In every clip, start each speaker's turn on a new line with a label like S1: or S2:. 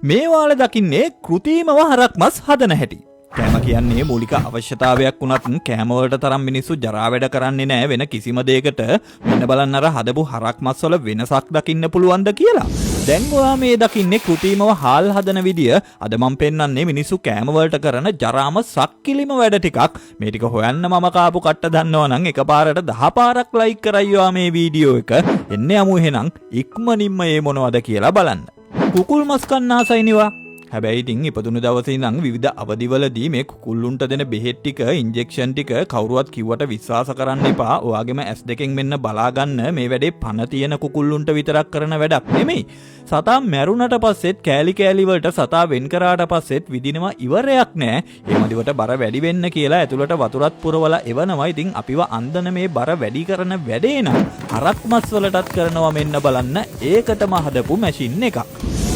S1: මේවාල දකින්නේ කෘතිමව හරක් මස් හදන හැටි. කෑම කියන්නේ මූලික අවශ්‍යතාවයක් වුණත් කෑම වලට තරම් මිනිස්සු ජරා වැඩ කරන්නේ නැහැ වෙන කිසිම දෙයකට. මෙන්න බලන්න අර හදපු හරක් මස් වල වෙනසක් දකින්න පුළුවන්ද කියලා. දැන් ඔයා මේ දකින්නේ කෘතිමව හාල් හදන විදිය. අද මම පෙන්වන්නේ මිනිස්සු කෑම වලට කරන ජරාම සක්කිලිම වැඩ ටිකක්. මේ ටික හොයන්න මම කාපු කට්ට දන්නවා නම් එකපාරට 10 පාරක් ලයික් කරයිවා මේ වීඩියෝ එක. එන්නේ යමු එහෙනම් ඉක්මනින්ම මේ මොනවද කියලා බලන්න. කුකුල් මස් කන්න ආසයිනිවා. හැබැයි ඉතින් ඉපදුණු දවසේ ඉඳන් විවිධ අවදිවලදී මේ කුකුල්ලුන්ට දෙන බෙහෙත් ටික, ඉන්ජෙක්ෂන් ටික කවුරුවත් කිව්වට විශ්වාස කරන්න එපා. ඔයාගෙම S2 මෙන්න බලා ගන්න. මේ වැඩේ පණ තියෙන කුකුල්ලුන්ට විතරක් කරන වැඩක් නෙමෙයි. සතා මැරුණට පස්සෙත් කෑලි කෑලි වලට සතා වෙන් කරාට පස්සෙත් විදිනවා ඉවරයක් නෑ. ඒ මදිවට බර වැඩි වෙන්න කියලා ඇතුළට වතුරත් පුරවලා එවනවා. ඉතින් අපිව අන්දන මේ බර වැඩි කරන වැඩේ නම් හරක් මස් වලටත් කරනවා මෙන්න බලන්න. ඒකටම හදපු මැෂින් එකක්.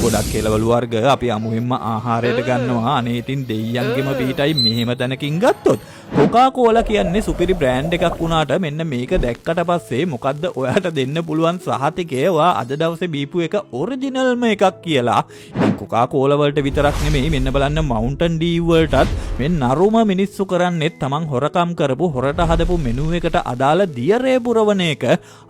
S1: ගොඩක් කෙලවලු වර්ග අපි අමුහින්ම ආහාරයට ගන්නවා. අනේ ඉතින් දෙයියන්ගෙම පිටයි මෙහෙම තැනකින් ගත්තොත්. කොකාකෝලා කියන්නේ සුපිරි බ්‍රෑන්ඩ් එකක් වුණාට මෙන්න මේක දැක්කට පස්සේ මොකද්ද ඔයාට දෙන්න පුළුවන් සහතිකය ඔයා අද දවසේ බීපු එක ඔරිජිනල්ම එකක් කියලා. ඉතින් කොකාකෝලා වලට විතරක් නෙමෙයි මෙන්න බලන්න මවුන්ටන් ඩීව් වලටත් මේ නරුම මිනිස්සු කරන්නේ තමන් හොරකම් කරපු හොරට හදපු මෙනු එකට අදාළ දියරේ පුරවන එක.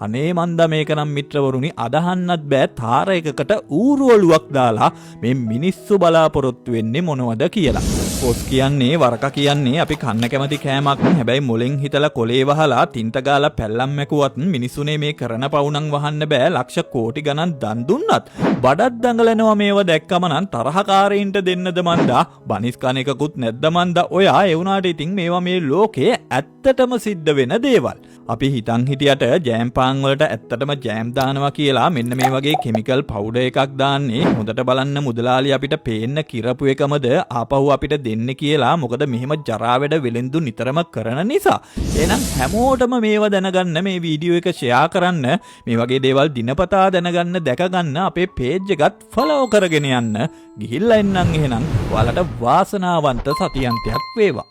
S1: අනේ මන්ද මේක නම් මිත්‍රවරුනි අදහන්නත් බෑ තාර එකකට ඌරුවලුවක් දාලා මේ මිනිස්සු බලාපොරොත්තු වෙන්නේ මොනවද කියලා. පොස් කියන්නේ වරක කියන්නේ අපි කන්න කැමති කෑමක්. හැබැයි මොලෙන් හිතලා කොලේ වහලා තින්ත ගාලා පැල්ලම් මැකුවත් මිනිසුනේ මේ කරන පවුනම් වහන්න බෑ. ලක්ෂ කෝටි ගණන් දන් දුන්නත් බඩත් දඟලනවා මේව දැක්කම නම් තරහකාරයින්ට දෙන්නද මන්දා. බනිස් කන එකකුත් නැද්ද මන්දා. ඔයා ඒ වුණාට ඉතින් මේවා මේ ලෝකේ ඇත්තටම සිද්ධ වෙන දේවල්. අපි හිතන් හිටියට ජෑම් පාන් වලට ඇත්තටම ජෑම් දානවා කියලා මෙන්න මේ වගේ කෙමිකල් පවුඩර් එකක් දාන්නේ හොඳට බලන්න මුදලාලි අපිට පේන්න කිරපු එකමද ආපහු අපිට දෙන්නේ කියලා. මොකද මෙහෙම ජරා වැඩ වෙලෙන්දු නිතරම කරන නිසා. එහෙනම් හැමෝටම මේව දැනගන්න මේ වීඩියෝ එක ෂෙයා කරන්න. මේ වගේ දේවල් දිනපතා දැනගන්න දැකගන්න අපේ පේජ් එකත් ෆලෝ කරගෙන යන්න. ගිහිල්ලා එන්නම් එහෙනම්. ඔයාලට වාසනාවන්ත සතියන්තයක් වේවා.